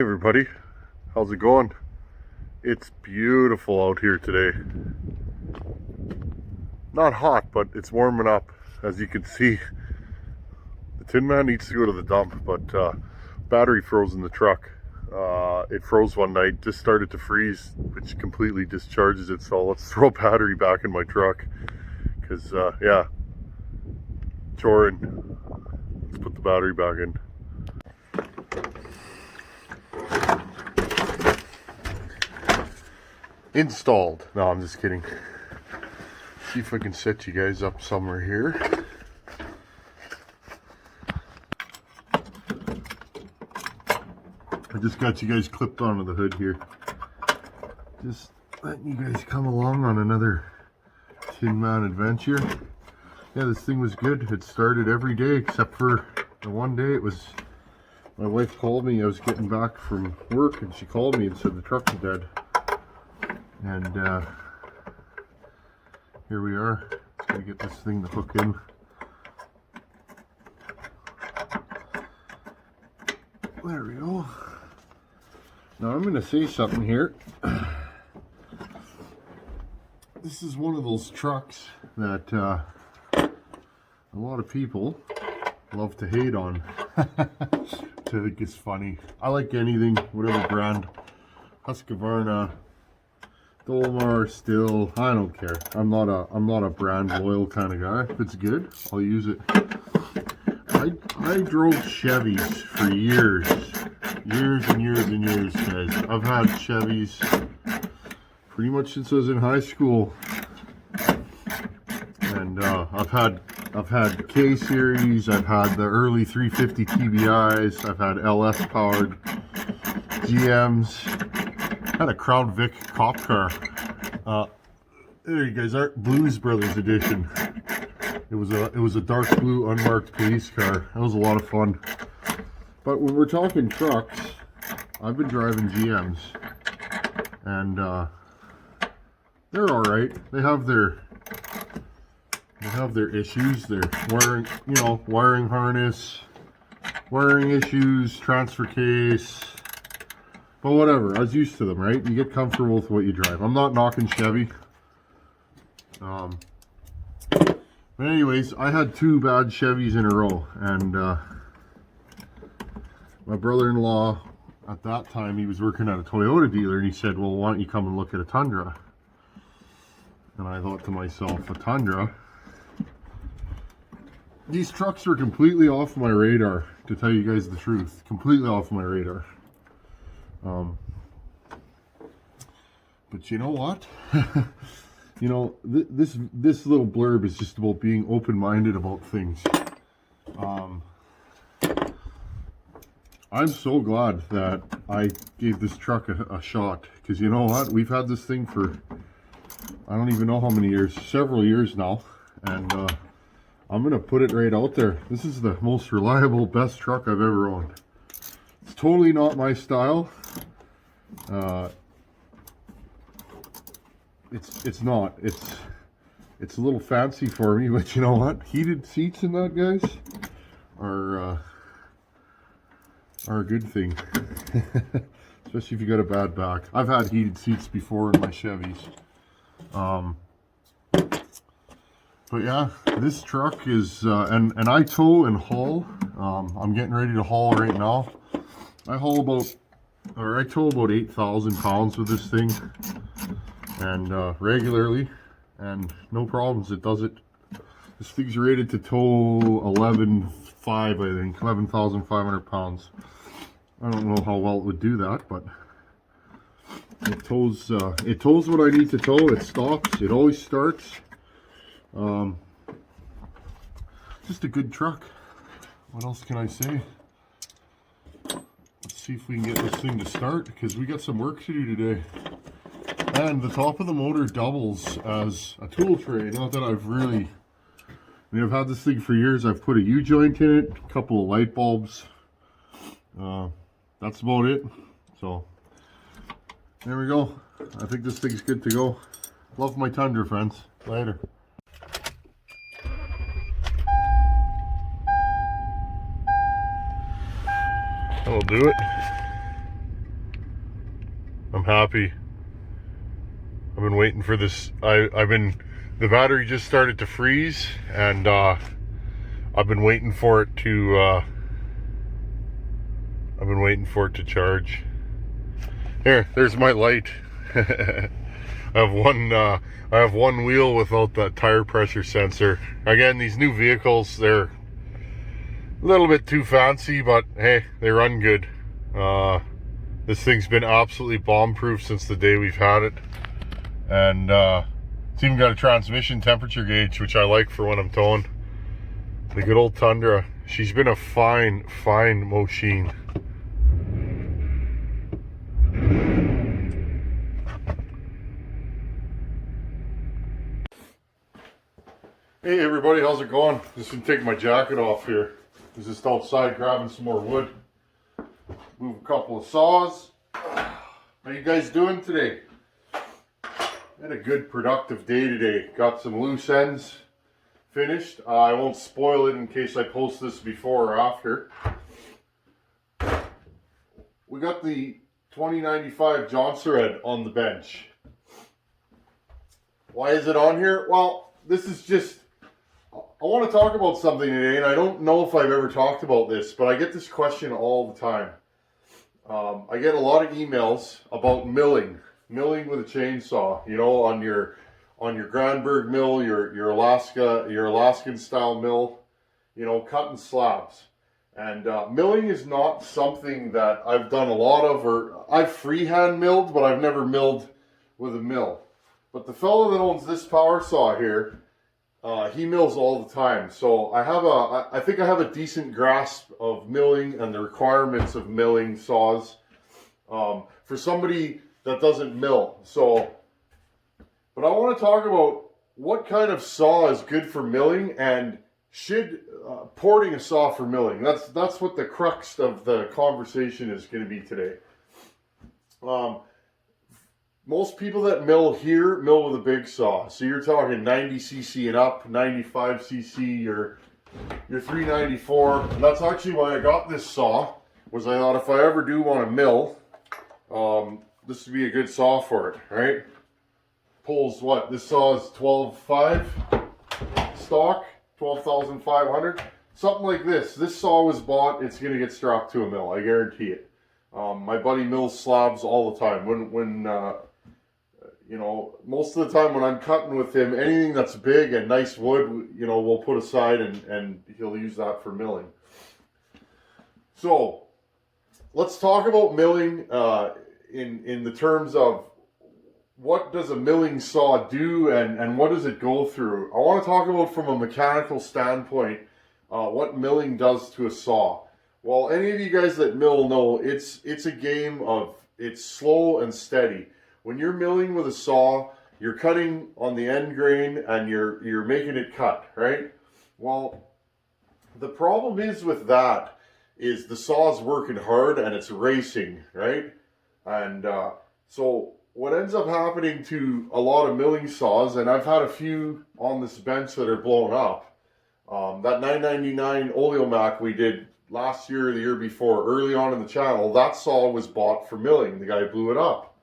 Hey everybody, how's it going? It's beautiful out here today. Not hot, but it's warming up. As you can see, the Tin Man needs to go to the dump, but battery froze in the truck. It froze one night, just started to freeze, which completely discharges it. So let's throw battery back in my truck, because yeah, choring. Let's put the battery back in. Installed. No, I'm just kidding. See if I can set you guys up somewhere here. I just got you guys clipped onto the hood here. Just letting you guys come along on another Tin Man adventure. Yeah, this thing was good. It started every day except for the one day it was... My wife called me. I was getting back from work and she called me and said the truck was dead. And here we are. Just gotta get this thing to hook in. There we go. Now I'm gonna say something here. This is one of those trucks that a lot of people love to hate on. Which I think is funny. I like anything, whatever brand. Husqvarna, Dolmar, Stihl, I don't care. I'm not a brand loyal kind of guy. If it's good, I'll use it. I drove Chevys for years and years and years, guys. I've had Chevys pretty much since I was in high school, and I've had K series. I've had the early 350 TBIs. I've had LS powered GMs. Had a Crown Vic cop car. There you guys are, Blues Brothers edition. It was a dark blue unmarked police car. That was a lot of fun. But when we're talking trucks, I've been driving GMs, and they're all right. They have their issues. Their wiring, wiring harness, wiring issues, transfer case. But whatever, I was used to them, right? You get comfortable with what you drive. I'm not knocking Chevy. But anyways, I had two bad Chevys in a row, and my brother-in-law, at that time, he was working at a Toyota dealer, and he said, well, why don't you come and look at a Tundra? And I thought to myself, a Tundra? These trucks were completely off my radar, to tell you guys the truth. Completely off my radar. But you know what? This little blurb is just about being open-minded about things. I'm so glad that I gave this truck a shot, because you know what? We've had this thing for, I don't even know how many years, several years now, and I'm going to put it right out there. This is the most reliable, best truck I've ever owned. It's totally not my style. It's not. It's a little fancy for me, but you know what? Heated seats in that, guys, are a good thing. Especially if you got a bad back. I've had heated seats before in my Chevys. But yeah, this truck is and I tow and haul. I'm getting ready to haul right now. I tow about 8,000 pounds with this thing, and regularly, and no problems. It does it. This thing's rated to tow 11.5, I think, 11,500 pounds. I don't know how well it would do that, but it tows. It tows what I need to tow. It stops. It always starts. Just a good truck. What else can I say? Let's see if we can get this thing to start, because we got some work to do today. And the top of the motor doubles as a tool tray. Not that I've had this thing for years. I've put a U-joint in it, a couple of light bulbs. That's about it. So, there we go. I think this thing's good to go. Love my Tundra, friends. Later. That'll do it. I'm happy. I've been waiting for this. The battery just started to freeze, and I've been waiting for it to charge. There's my light. I have one wheel without that tire pressure sensor. Again, these new vehicles, they're a little bit too fancy, but hey, they run good. This thing's been absolutely bomb-proof since the day we've had it. And it's even got a transmission temperature gauge, which I like for when I'm towing. The good old Tundra. She's been a fine machine. Hey everybody, how's it going? Just gonna take my jacket off here. I was just outside grabbing some more wood. Move a couple of saws. How you guys doing today? Had a good productive day today. Got some loose ends finished. I won't spoil it in case I post this before or after. We got the 2095 John Surred on the bench. Why is it on here? Well, this is just, I want to talk about something today, and I don't know if I've ever talked about this, but I get this question all the time. I get a lot of emails about milling with a chainsaw, you know, on your Granberg mill, your Alaskan style mill, you know, cutting slabs. And milling is not something that I've done a lot of, or I've freehand milled, but I've never milled with a mill. But the fellow that owns this power saw here, he mills all the time. So I think I have a decent grasp of milling and the requirements of milling saws for somebody that doesn't mill. So, but I want to talk about what kind of saw is good for milling, and should porting a saw for milling. That's what the crux of the conversation is going to be today. Most people that mill here mill with a big saw. So you're talking 90cc and up, 95cc, your 394. And that's actually why I got this saw, was I thought if I ever do want to mill, this would be a good saw for it, right? Pulls what? This saw is 12.5 stock, 12,500. Something like this. This saw was bought, it's going to get strapped to a mill, I guarantee it. My buddy mills slabs all the time. When you know, most of the time when I'm cutting with him, anything that's big and nice wood, you know, we'll put aside and he'll use that for milling. So, let's talk about milling in the terms of what does a milling saw do and what does it go through. I want to talk about from a mechanical standpoint what milling does to a saw. Well, any of you guys that mill know it's a game of, it's slow and steady. When you're milling with a saw, you're cutting on the end grain and you're making it cut, right? Well, the problem is with that is the saw's working hard and it's racing, right? And so what ends up happening to a lot of milling saws, and I've had a few on this bench that are blown up. That 999 Oleomac we did last year or the year before, early on in the channel, that saw was bought for milling. The guy blew it up.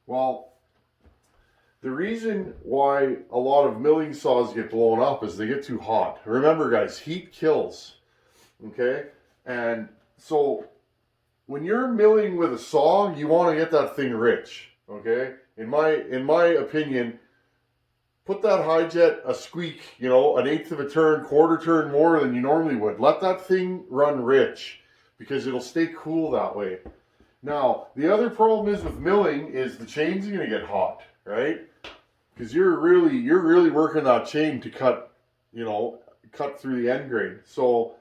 Well, the reason why a lot of milling saws get blown up is they get too hot. Remember guys, heat kills, okay? And so when you're milling with a saw, you want to get that thing rich, okay? In my opinion, put that Hi-Jet a squeak, you know, an eighth of a turn, quarter turn more than you normally would. Let that thing run rich because it'll stay cool that way. Now, the other problem is with milling is the chain's going to get hot, right? Because you're really working that chain to cut, you know, cut through the end grain. So,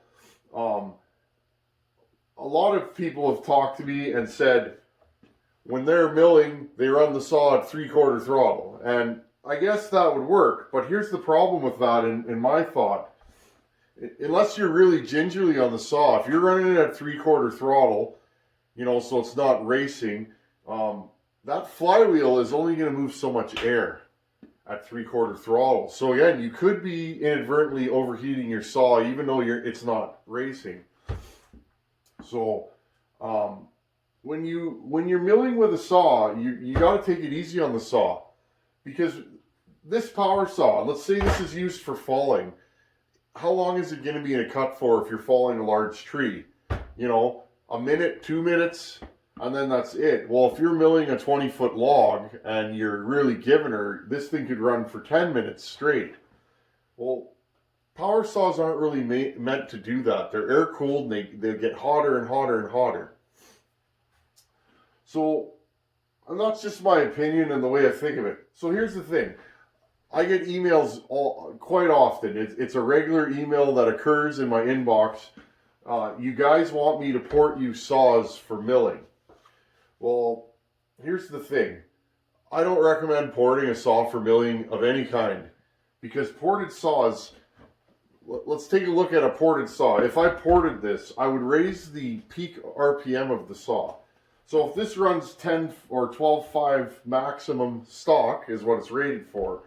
a lot of people have talked to me and said when they're milling, they run the saw at 3/4 throttle. And I guess that would work, but here's the problem with that in my thought. Unless you're really gingerly on the saw, if you're running it at 3/4 throttle, you know, so it's not racing, that flywheel is only going to move so much air at 3/4 throttle. So again, you could be inadvertently overheating your saw even though it's not racing. So when you're milling with a saw, you got to take it easy on the saw, because this power saw, let's say this is used for falling. How long is it going to be in a cut for if you're falling a large tree? You know, a minute, 2 minutes, and then that's it. Well, if you're milling a 20-foot log and you're really giving her, this thing could run for 10 minutes straight. Well, power saws aren't really meant to do that. They're air cooled and they get hotter and hotter and hotter. So, and that's just my opinion and the way I think of it. So here's the thing. I get emails quite often. It's a regular email that occurs in my inbox. You guys want me to port you saws for milling. Well, here's the thing. I don't recommend porting a saw for milling of any kind, because ported saws, let's take a look at a ported saw. If I ported this, I would raise the peak RPM of the saw. So if this runs 10 or 12.5 maximum stock is what it's rated for,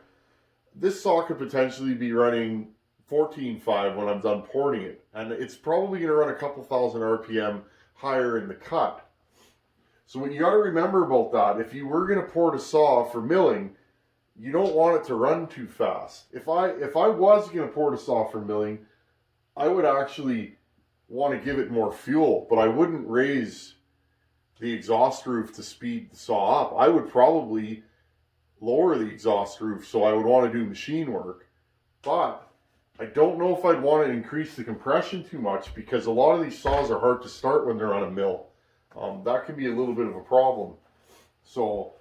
this saw could potentially be running 14.5 when I'm done porting it. And it's probably going to run a couple thousand RPM higher in the cut. So what you got to remember about that, if you were going to port a saw for milling, you don't want it to run too fast. If I was going to port a saw for milling, I would actually want to give it more fuel, but I wouldn't raise the exhaust roof to speed the saw up. I would probably lower the exhaust roof, so I would want to do machine work. But I don't know if I'd want to increase the compression too much, because a lot of these saws are hard to start when they're on a mill. That can be a little bit of a problem. So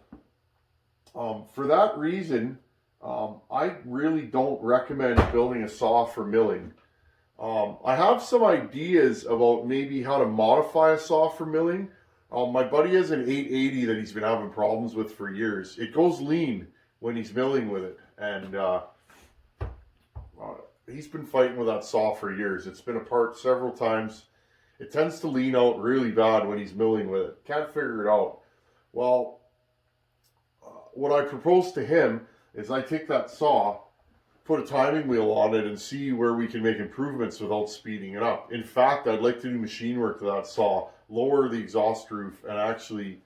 for that reason, I really don't recommend building a saw for milling. I have some ideas about maybe how to modify a saw for milling. My buddy has an 880 that he's been having problems with for years. It goes lean when he's milling with it, and he's been fighting with that saw for years. It's been apart several times. It tends to lean out really bad when he's milling with it. Can't figure it out. Well, what I propose to him is I take that saw, put a timing wheel on it, and see where we can make improvements without speeding it up. In fact, I'd like to do machine work to that saw, lower the exhaust roof, and actually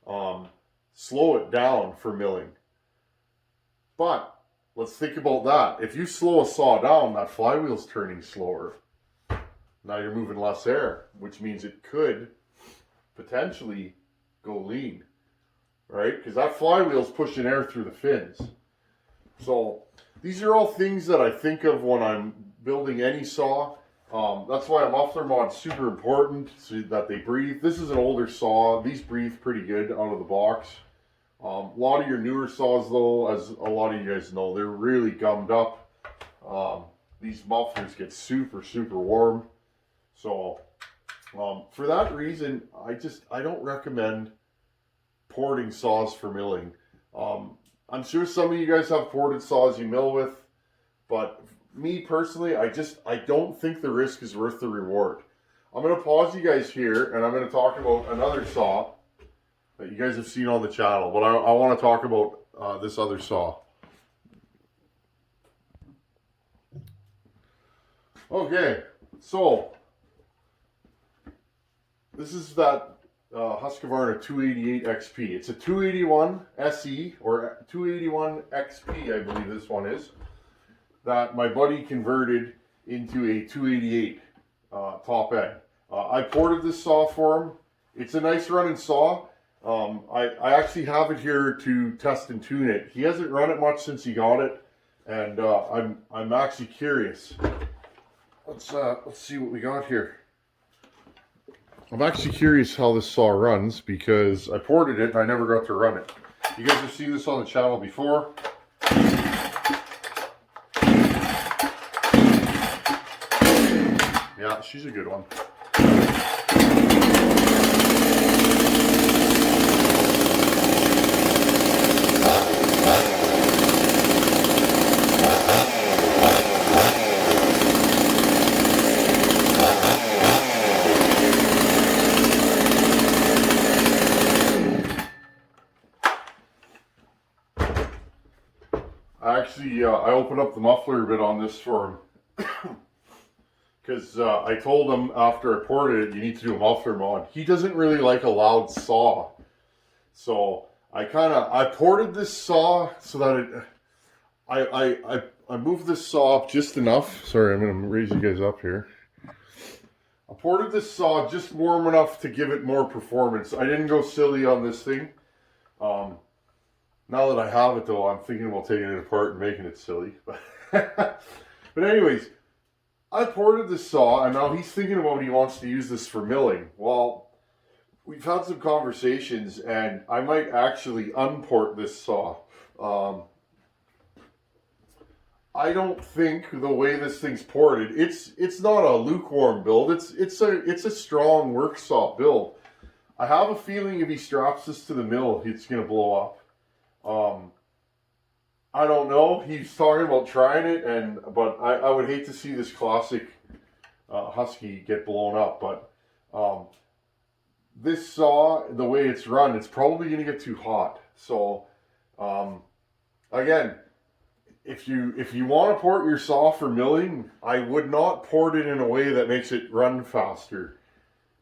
slow it down for milling. But let's think about that. If you slow a saw down, that flywheel's turning slower. Now you're moving less air, which means it could potentially go lean, right? Because that flywheel's pushing air through the fins. So these are all things that I think of when I'm building any saw. That's why a muffler mod's super important, so that they breathe. This is an older saw. These breathe pretty good out of the box. A lot of your newer saws, though, as a lot of you guys know, they're really gummed up. These mufflers get super, super warm. So for that reason, I don't recommend porting saws for milling. I'm sure some of you guys have ported saws you mill with, but me personally, I don't think the risk is worth the reward. I'm going to pause you guys here, and I'm going to talk about another saw that you guys have seen on the channel, but I want to talk about this other saw. Okay, so this is that Husqvarna 288 XP. It's a 281 SE or 281 XP, I believe this one is, that my buddy converted into a 288 top end. I ported this saw for him. It's a nice running saw. I actually have it here to test and tune it. He hasn't run it much since he got it, and I'm actually curious. Let's see what we got here. I'm actually curious how this saw runs, because I ported it and I never got to run it. You guys have seen this on the channel before. Yeah, she's a good one. I opened up the muffler a bit on this for him, because I told him after I ported it, you need to do a muffler mod. He doesn't really like a loud saw. So I ported this saw so that I moved this saw up just enough. Sorry, I'm going to raise you guys up here. I ported this saw just warm enough to give it more performance. I didn't go silly on this thing. Now that I have it though, I'm thinking about taking it apart and making it silly. But anyways, I ported this saw and now he's thinking about he wants to use this for milling. Well, we've had some conversations and I might actually unport this saw. I don't think the way this thing's ported, it's not a lukewarm build. It's a strong work saw build. I have a feeling if he straps this to the mill, it's gonna blow up. I don't know. He's talking about trying it, but I would hate to see this classic Husky get blown up. But this saw, the way it's run, it's probably gonna get too hot. So again. If you want to port your saw for milling, I would not port it in a way that makes it run faster.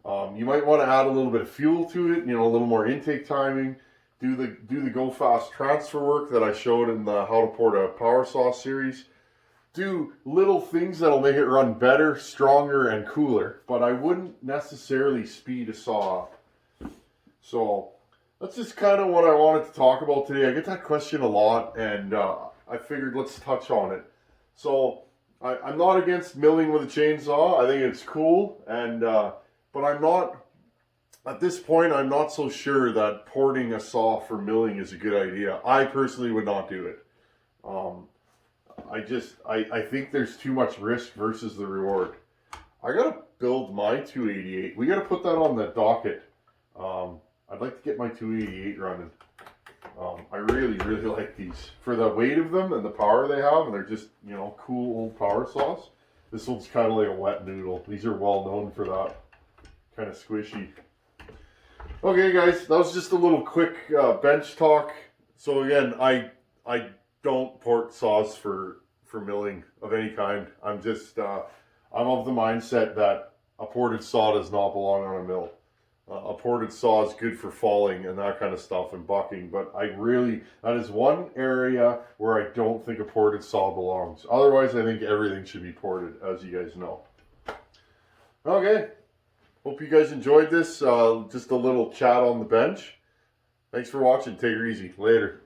You might want to add a little bit of fuel to it, a little more intake timing. Do the go fast transfer work that I showed in the how to port a power saw series. Do little things that'll make it run better, stronger, and cooler. But I wouldn't necessarily speed a saw up. So that's just kind of what I wanted to talk about today. I get that question a lot, and I figured let's touch on it. So I'm not against milling with a chainsaw. I think it's cool, but I'm not, at this point, I'm not so sure that porting a saw for milling is a good idea. I personally would not do it. I think there's too much risk versus the reward. I gotta build my 288. We gotta put that on the docket. I'd like to get my 288 running. I really like these. For the weight of them and the power they have, and they're just, cool old power saws. This one's kind of like a wet noodle. These are well known for that. Kind of squishy. Okay guys, that was just a little quick bench talk. So again, I don't port saws for milling of any kind. I'm just, I'm of the mindset that a ported saw does not belong on a mill. A ported saw is good for falling and that kind of stuff and bucking, but that is one area where I don't think a ported saw belongs. Otherwise, I think everything should be ported, as you guys know. Okay, hope you guys enjoyed this. Just a little chat on the bench. Thanks for watching. Take it easy. Later.